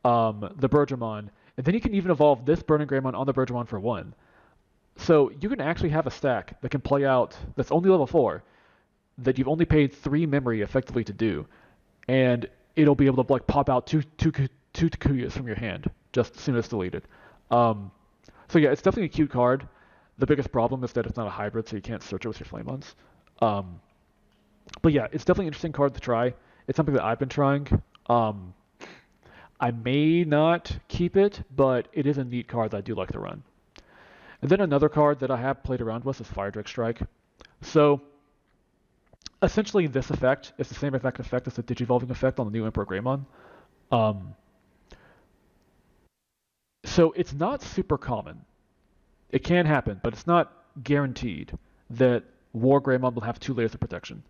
the Bergamon, and then you can even evolve this Burning Greymon on the Bergamon for 1. So you can actually have a stack that can play out that's only level 4, that you've only paid 3 memory effectively to do, and it'll be able to like pop out two Takuyas from your hand just as soon as deleted. Um, so yeah, it's definitely a cute card. The biggest problem is that it's not a hybrid, so you can't search it with your Flamemons. Um, but yeah, it's definitely an interesting card to try. It's something that I've been trying. Um, I may not keep it, but it is a neat card that I do like to run. And then another card that I have played around with is Fire Drake Strike. So essentially this effect is the same effect as the Digivolving effect on the new Emperor Greymon. Um, so it's not super common. It can happen, but it's not guaranteed that War Greymon will have 2 layers of protection.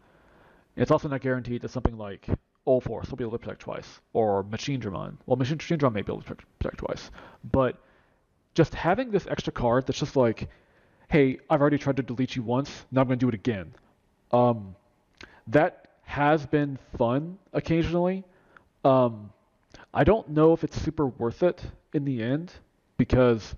It's also not guaranteed that something like All Force will be able to protect twice, or Machine Dramon. Well, Machine Dramon may be able to protect twice, but just having this extra card that's just like, hey, I've already tried to delete you once, now I'm going to do it again. That has been fun occasionally. I don't know if it's super worth it in the end because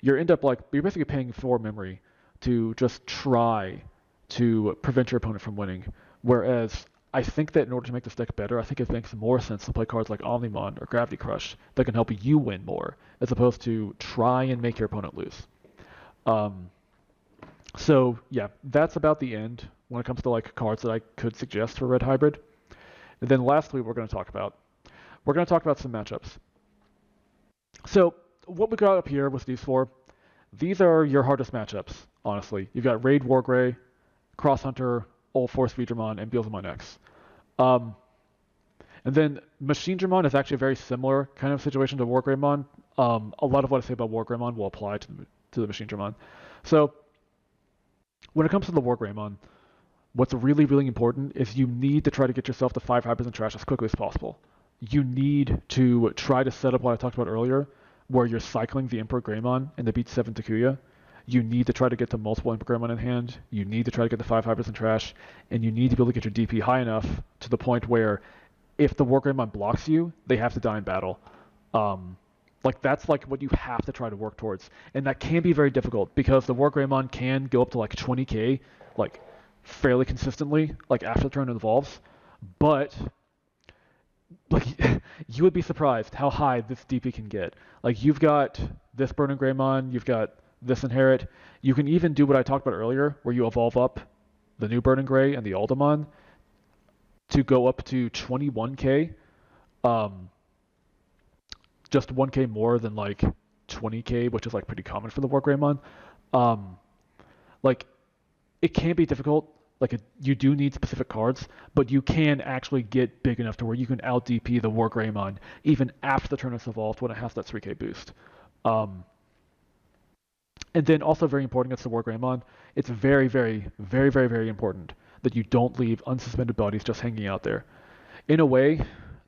you're basically paying 4 memory to just try to prevent your opponent from winning. Whereas I think that in order to make this deck better, I think it makes more sense to play cards like Omnimon or Gravity Crush that can help you win more, as opposed to try and make your opponent lose. So yeah, that's about the end when it comes to like cards that I could suggest for Red Hybrid. And then lastly, we're going to talk about some matchups. So what we got up here with these 4, these are your hardest matchups, honestly. You've got Raid Wargrey, Cross Hunter, All Force Veedramon, and Beelzemon X. And then Machine Dramon is actually a very similar kind of situation to Wargreymon. A lot of what I say about Wargreymon will apply to the Machine Dramon. So when it comes to the Wargreymon, what's really, really important is you need to try to get yourself to 5 hybrids and trash as quickly as possible. You need to try to set up what I talked about earlier, where you're cycling the Emperor Greymon and the BT7 Takuya. You need to try to get to multiple Emperor Greymon in hand. You need to try to get the 5 hybrids and trash, and you need to be able to get your DP high enough to the point where if the Wargreymon blocks you, they have to die in battle. That's like what you have to try to work towards, and that can be very difficult because the Wargreymon can go up to like 20k, like fairly consistently, like after the turn evolves, but like you would be surprised how high this DP can get. Like you've got this Burning Greymon, you've got this Inherit. You can even do what I talked about earlier, where you evolve up the new Burning Grey and the Aldemon to go up to 21k, just 1k more than like 20k, which is like pretty common for the Wargreymon. Like it can be difficult. You do need specific cards, but you can actually get big enough to where you can out DP the Wargreymon even after the turn is evolved when it has that 3k boost. And then also very important against the Wargreymon, it's very, very, very, very, very important that you don't leave unsuspended bodies just hanging out there. In a way,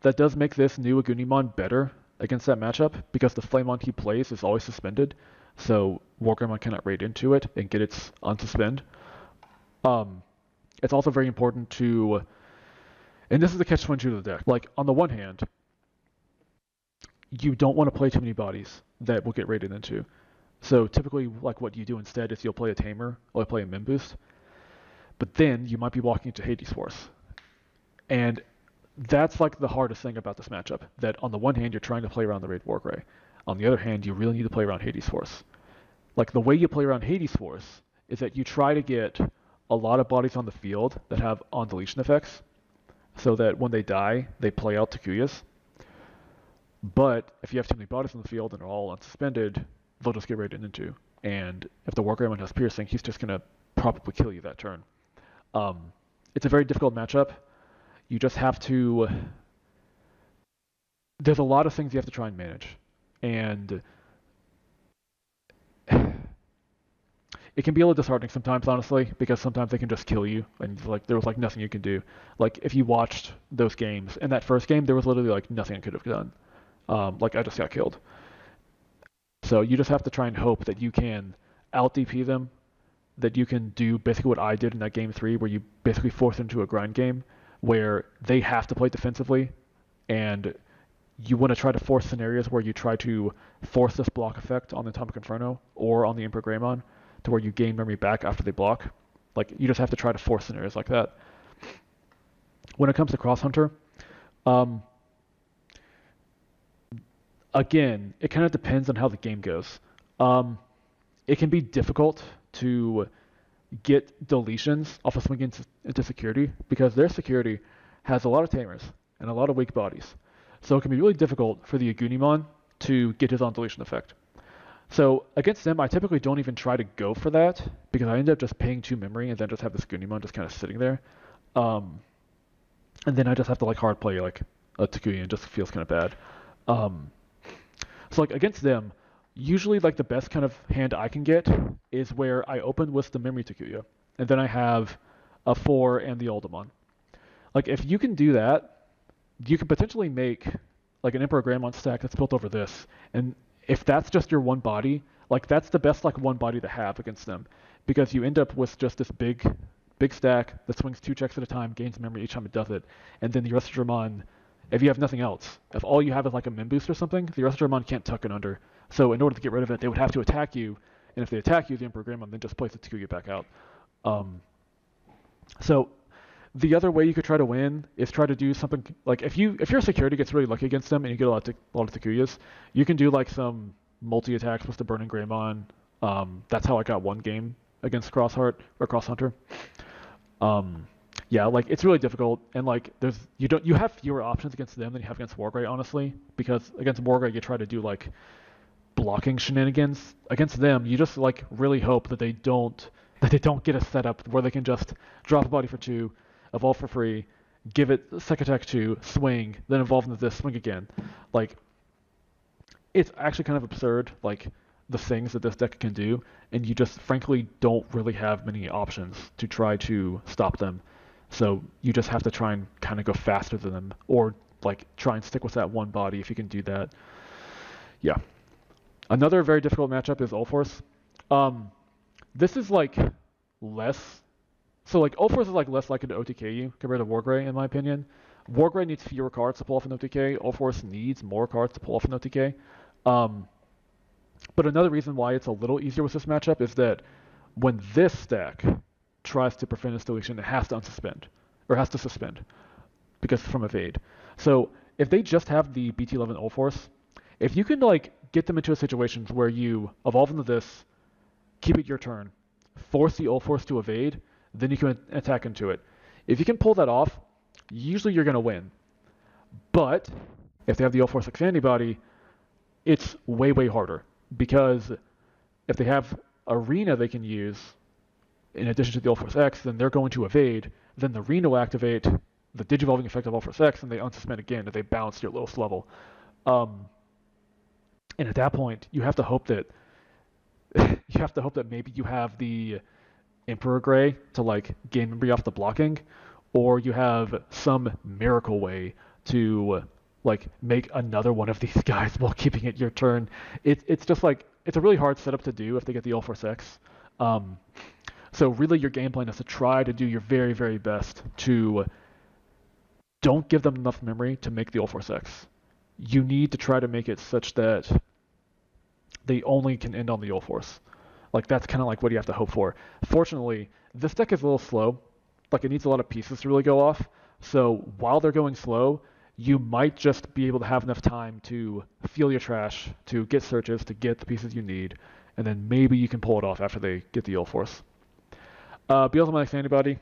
that does make this new Agunimon better against that matchup because the Flamemon he plays is always suspended, so Wargreymon cannot raid into it and get its unsuspend. Um, it's also very important to, and this is the catch-22 of the deck. Like, on the one hand, you don't want to play too many bodies that will get raided into. So typically, like what you do instead is you'll play a Tamer or play a Min Boost, but then you might be walking into Hades Force. And that's like the hardest thing about this matchup, that on the one hand, you're trying to play around the Raid Wargrey. On the other hand, you really need to play around Hades Force. Like, the way you play around Hades Force is that you try to get a lot of bodies on the field that have on-deletion effects, so that when they die, they play out Takuyas. But if you have too many bodies on the field and they're all unsuspended, they'll just get raided into. And if the Wargreymon has piercing, he's just going to probably kill you that turn. It's a very difficult matchup. You just have to... There's a lot of things you have to try and manage. And it can be a little disheartening sometimes, honestly, because sometimes they can just kill you, and like there was like nothing you can do. Like, if you watched those games, in that first game, there was literally like nothing I could have done. Like, I just got killed. So you just have to try and hope that you can out-DP them, that you can do basically what I did in that game 3, where you basically force them to a grind game, where they have to play defensively, and you want to try to force scenarios where you try to force this block effect on the Atomic Inferno or on the Emperor Greymon, to where you gain memory back after they block. Like, you just have to try to force scenarios like that. When it comes to Cross Hunter, again, it kind of depends on how the game goes. It can be difficult to get deletions off of swinging into security, because their security has a lot of tamers and a lot of weak bodies. So it can be really difficult for the Agunimon to get his on deletion effect. So against them, I typically don't even try to go for that, because I end up just paying 2 memory and then just have this Agunimon just kind of sitting there. And then I just have to like hard play like a Takuya, and it just feels kind of bad. So like against them, usually like the best kind of hand I can get is where I open with the memory Takuya, and then I have a 4 and the Oldemon. Like, if you can do that, you can potentially make like an Emperor Greymon stack that's built over this, and if that's just your one body, like that's the best like one body to have against them, because you end up with just this big stack that swings 2 checks at a time, gains memory each time it does it, and then the rest of your mon, if you have nothing else, if all you have is like a min boost or something, the rest of your mon can't tuck it under. So in order to get rid of it, they would have to attack you, and if they attack you, the Emperor Greymon then just plays the Takuya back out. So the other way you could try to win is try to do something like, if your security gets really lucky against them and you get a lot of Takuyas, you can do like some multi attacks with the Burning Greymon. That's how I got one game against Cross Hunter. Yeah, like it's really difficult, and like you have fewer options against them than you have against Wargrey, honestly, because against Wargrey you try to do like blocking shenanigans. Against them, you just like really hope that they don't get a setup where they can just drop a body for 2, evolve for free, give it second attack 2, swing, then evolve into this, swing again. Like, it's actually kind of absurd, like the things that this deck can do, and you just frankly don't really have many options to try to stop them. So you just have to try and kind of go faster than them, or like try and stick with that one body if you can do that. Yeah. Another very difficult matchup is Ulforce. This is like less. So like Ulforce is like less likely to OTK you compared to Wargrey, in my opinion. Wargrey needs fewer cards to pull off an OTK. Ulforce needs more cards to pull off an OTK. But another reason why it's a little easier with this matchup is that when this stack tries to prevent its deletion, it has to unsuspend, or has to suspend, because from evade. So if they just have the BT11 Ulforce, if you can like get them into a situation where you evolve into this, keep it your turn, force the Ulforce to evade, then you can attack into it. If you can pull that off, usually you're going to win. But if they have the Ulforce X antibody, it's way, way harder, because if they have Arena they can use in addition to the Ulforce X, then they're going to evade, then the Arena will activate the Digivolving effect of Ulforce X, and they unsuspend again, and they bounce your lowest level. And at that point, you have to hope that maybe you have the Emperor Grey to like gain memory off the blocking, or you have some miracle way to like make another one of these guys while keeping it your turn. It's just like it's a really hard setup to do if they get the all-force-X. Um, so really your game plan is to try to do your very, very best to don't give them enough memory to make the all-force-X. You need to try to make it such that they only can end on the all-force. Like that's kind of like what you have to hope for. Fortunately, this deck is a little slow. Like it needs a lot of pieces to really go off. So while they're going slow, you might just be able to have enough time to feel your trash, to get searches, to get the pieces you need, and then maybe you can pull it off after they get the all force. Beelzebub Next Antibody.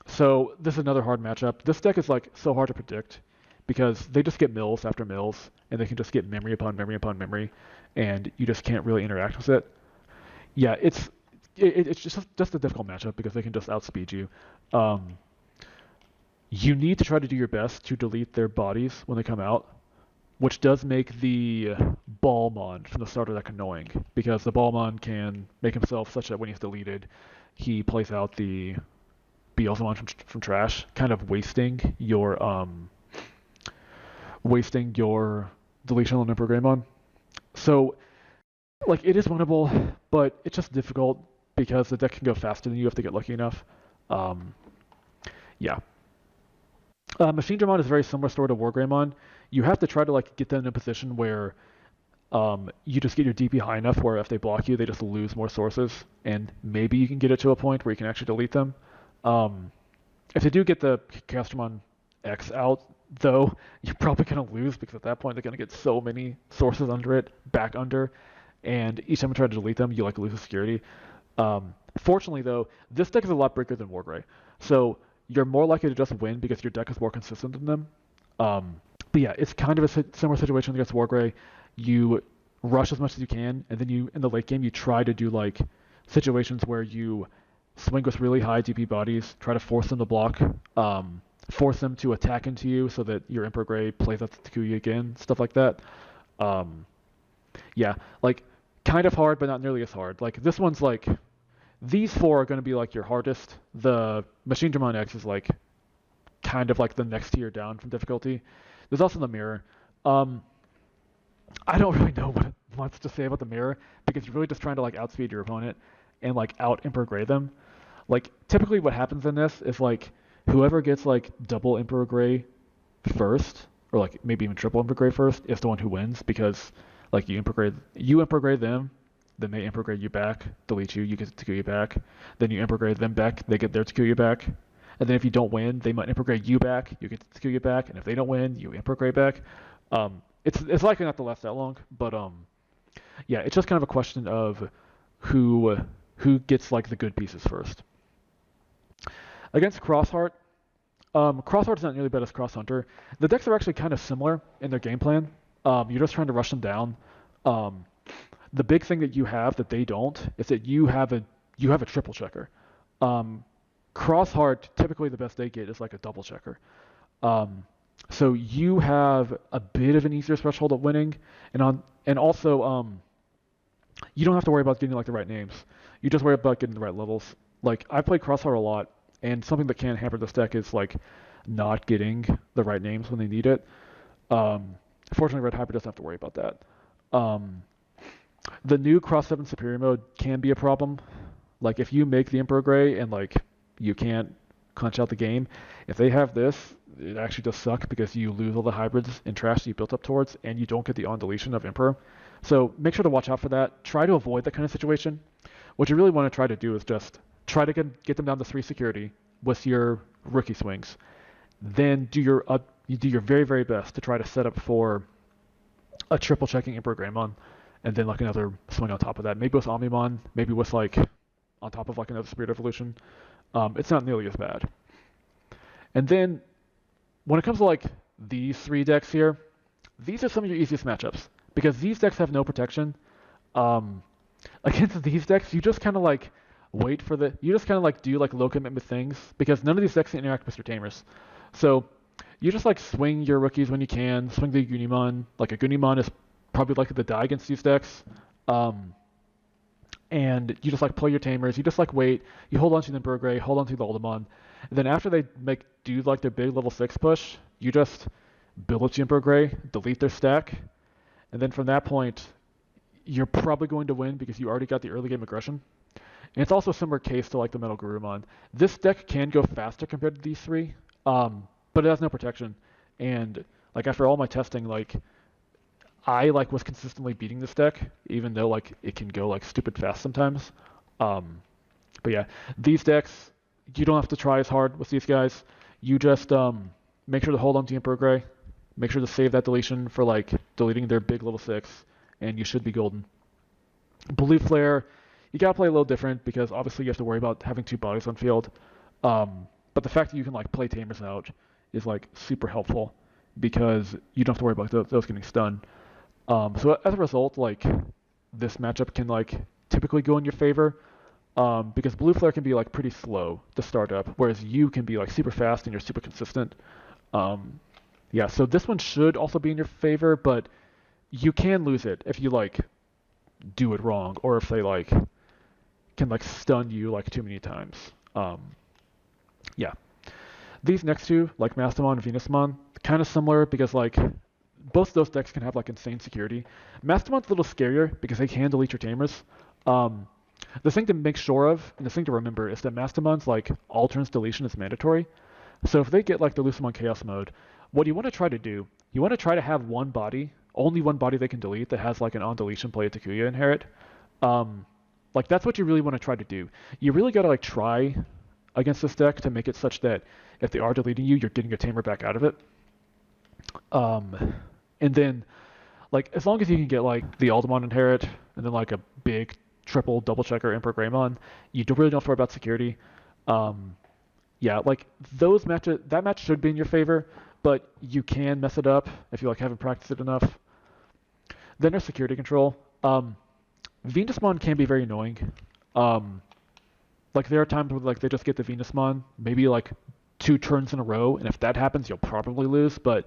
So this is another hard matchup. This deck is like so hard to predict because they just get mills after mills, and they can just get memory upon memory upon memory, and you just can't really interact with it. Yeah, it's just a difficult matchup because they can just outspeed you. Um, you need to try to do your best to delete their bodies when they come out, which does make the Ballmon from the starter deck annoying because the Ballmon can make himself such that when he's deleted, he plays out the Beelzemon from trash, kind of wasting your deletion on Emperor Greymon. So like it is winnable, but it's just difficult because the deck can go faster than you have to get lucky enough. Um, yeah. Machine Dramon is a very similar story to War Greymon. You have to try to like get them in a position where you just get your DP high enough where if they block you, they just lose more sources, and maybe you can get it to a point where you can actually delete them. Um, if they do get the Castramon X out, though, you're probably going to lose because at that point they're going to get so many sources under it, back under, and each time you try to delete them, you like lose the security. Fortunately, though, this deck is a lot bigger than Wargrey, so you're more likely to just win because your deck is more consistent than them. But yeah, it's kind of a similar situation against Wargrey. You rush as much as you can, and then you in the late game you try to do like situations where you swing with really high DP bodies, try to force them to block, force them to attack into you so that your Emperor Grey plays out the Takuya again, stuff like that. Um, yeah, like kind of hard, but not nearly as hard. Like this one's like these four are going to be like your hardest. The Machine Dramon X is like kind of like the next tier down from difficulty. There's also the mirror. I don't really know what much to say about the mirror because you're really just trying to like outspeed your opponent and like out Emperor Grey them. Like typically what happens in this is like whoever gets like double Emperor Grey first, or like maybe even triple Emperor Grey first, is the one who wins because like you Emperor Grey them, then they Emperor Grey you back, delete you, you get Takuya back, then you Emperor Grey them back, they get their Takuya back, and then if you don't win, they might Emperor Grey you back, you get Takuya back, and if they don't win, you Emperor Grey back. It's likely not to last that long, but yeah, it's just kind of a question of who gets like the good pieces first. Against Crossheart, Crossheart's not nearly bad as Cross Hunter. The decks are actually kind of similar in their game plan. You're just trying to rush them down. The big thing that you have that they don't is that you have a triple checker. Crossheart, typically the best they get is like a double checker. So you have a bit of an easier threshold of winning, and also you don't have to worry about getting like the right names. You just worry about getting the right levels. Like I played Crossheart a lot, and something that can hamper this deck is like not getting the right names when they need it. Fortunately, Red Hyper doesn't have to worry about that. The new Cross 7 Superior mode can be a problem. Like if you make the Emperor Grey and like you can't clench out the game, if they have this, it actually does suck because you lose all the hybrids and trash that you built up towards, and you don't get the on deletion of Emperor. So make sure to watch out for that. Try to avoid that kind of situation. What you really want to try to do is just try to get them down to 3 security with your rookie swings. Then you do your very, very best to try to set up for a triple checking Emperor Greymon, and then like another swing on top of that. Maybe with Omnimon, maybe with like on top of like another Spirit Evolution. It's not nearly as bad. And then when it comes to like these 3 decks here, these are some of your easiest matchups because these decks have no protection. Against these decks, you just kind of like you just kind of like do like low commitment things because none of these decks interact with your tamers. So you just like swing your rookies when you can, swing the Unimon. Like a Gunimon is probably likely to die against these decks. And you just like play your tamers, you just like wait, you hold on to the Emperor Grey, hold on to the Oldemon, and then after they do like their big level 6 push, you just build up to Emperor Grey, delete their stack, and then from that point, you're probably going to win because you already got the early game aggression. And it's also a similar case to like the Metal Garurumon. This deck can go faster compared to these three, but it has no protection. And like after all my testing, like I like was consistently beating this deck, even though like it can go like stupid fast sometimes. But yeah, these decks, you don't have to try as hard with these guys. You just make sure to hold on to Emperor Grey. Make sure to save that deletion for like deleting their big level 6, and you should be golden. Blue Flare, you gotta play a little different because obviously you have to worry about having 2 bodies on field. But the fact that you can like play Tamers out is like super helpful because you don't have to worry about those getting stunned. So as a result, like this matchup can like typically go in your favor because Blue Flare can be like pretty slow to start up, whereas you can be like super fast and you're super consistent. Yeah, so this one should also be in your favor, but you can lose it if you like do it wrong or if they like can like stun you like too many times. Yeah. These next two, like Mastamon and Venusmon, kind of similar because like both of those decks can have like insane security. Mastamon's a little scarier because they can delete your Tamers. The thing to make sure of, and the thing to remember, is that Mastamon's like all turns deletion is mandatory. So if they get like the Lucemon Chaos mode, what you want to try to do, you want to try to have one body, only one body they can delete that has like an on deletion play a Takuya inherit. Like that's what you really want to try to do. You really got to like try against this deck to make it such that if they are deleting you, you're getting a Tamer back out of it. And then like as long as you can get like the Aldemon inherit and then like a big triple double checker Emperor Greymon, you don't really have to worry about security. Yeah, like those matches, that match should be in your favor, but you can mess it up if you like haven't practiced it enough. Then there's security control. Venusmon can be very annoying. Like there are times where like they just get the Venusmon, maybe like 2 turns in a row, and if that happens, you'll probably lose, but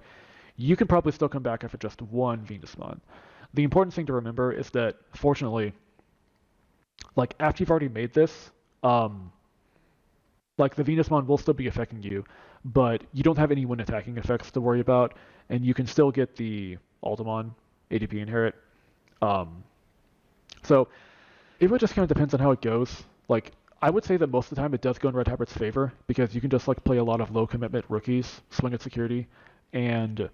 you can probably still come back after just one Venusmon. The important thing to remember is that, fortunately, like after you've already made this, like the Venusmon will still be affecting you, but you don't have any wind attacking effects to worry about, and you can still get the Aldemon ADP inherit. So it really just kind of depends on how it goes. Like I would say that most of the time it does go in Red Hybrid's favor because you can just like play a lot of low commitment rookies, swing at security, and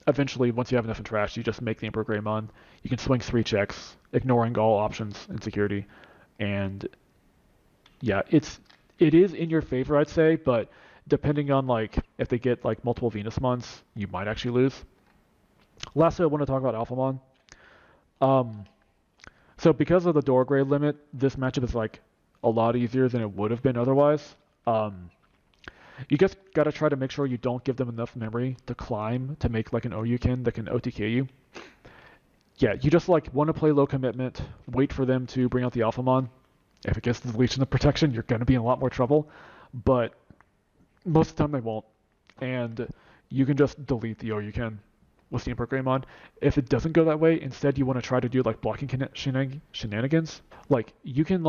eventually once you have enough in trash, you just make the Emperor Greymon. You can swing 3 checks, ignoring all options in security, and yeah, it is in your favor, I'd say, but depending on like if they get like multiple Venusmons, you might actually lose. Lastly, I want to talk about Alphamon. So because of the Dorgray limit, this matchup is like a lot easier than it would have been otherwise. You just gotta try to make sure you don't give them enough memory to climb to make like an Oyukin that can OTK you. Yeah, you just like want to play low commitment, wait for them to bring out the Alphamon. If it gets the deletion of protection, you're gonna be in a lot more trouble, but most of the time they won't. And you can just delete the Oyukin with the Emperor Greymon. If it doesn't go that way, instead you want to try to do like blocking shenanigans. Like you can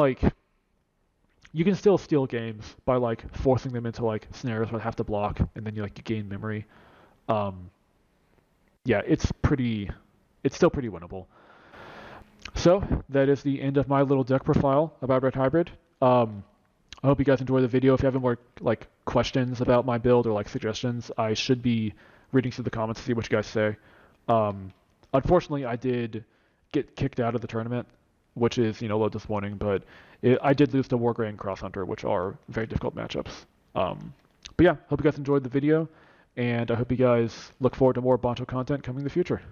still steal games by like forcing them into like scenarios where they have to block, and then you gain memory. Yeah, it's still pretty winnable. So that is the end of my little deck profile about Red Hybrid. I hope you guys enjoyed the video. If you have any more like questions about my build or like suggestions, I should be reading through the comments to see what you guys say. Unfortunately, I did get kicked out of the tournament, which is a little disappointing, but I did lose to Wargray and Cross Hunter, which are very difficult matchups. But yeah, hope you guys enjoyed the video, and I hope you guys look forward to more Bancho content coming in the future.